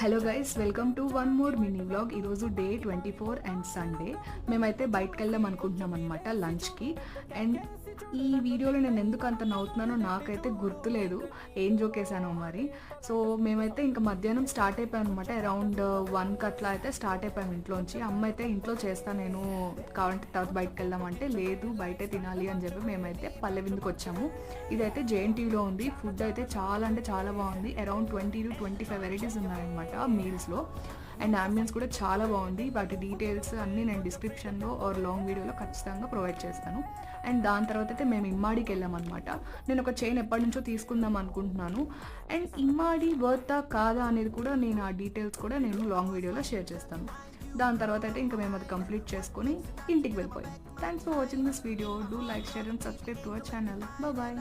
Hello guys, welcome to one more mini vlog. ఈరోజు day 24 and Sunday. మేమైతే బయటకు వెళ్దాం అనుకుంటున్నాం అనమాట లంచ్కి. అండ్ ఈ వీడియోలో నేను ఎందుకు అంత నవ్వుతున్నానో నాకైతే గుర్తులేదు, ఏం జోక్ వేసానో మరి. సో మేమైతే ఇంకా మధ్యాహ్నం స్టార్ట్ అయిపోయాం అనమాట. అరౌండ్ 1కి అట్లా అయితే స్టార్ట్ అయిపోయాం ఇంట్లోంచి. అమ్మ అయితే ఇంట్లో చేస్తా నేను, కావాలంటే తర్వాత బయటకు వెళ్దామంటే లేదు బయటే తినాలి అని చెప్పి మేమైతే పల్లె విందుకు వచ్చాము. ఇదైతే జేఎన్టీయూలో ఉంది. ఫుడ్ అయితే చాలా అంటే చాలా బాగుంది. అరౌండ్ 20 to 25 వెరైటీస్ ఉన్నాయన్నమాట మీల్స్లో. అండ్ అంబియన్స్ కూడా చాలా బాగుంది. వాటి డీటెయిల్స్ అన్నీ నేను డిస్క్రిప్షన్లో ఆర్ లాంగ్ వీడియోలో ఖచ్చితంగా ప్రొవైడ్ చేస్తాను. అండ్ దాని తర్వాత అయితే మేము ఇమ్మాడికి వెళ్ళామన్నమాట. నేను ఒక చైన్ ఎప్పటి నుంచో తీసుకుందాం అనుకుంటున్నాను. అండ్ ఇమ్మాడి వర్తా కాదా అనేది కూడా నేను ఆ డీటెయిల్స్ కూడా నేను లాంగ్ వీడియోలో షేర్ చేస్తాను. దాని తర్వాత అయితే ఇంకా మేము అది కంప్లీట్ చేసుకొని ఇంటికి వెళ్ళిపోయాం. Thanks for watching this video. Do like, share and subscribe to our channel. Bye.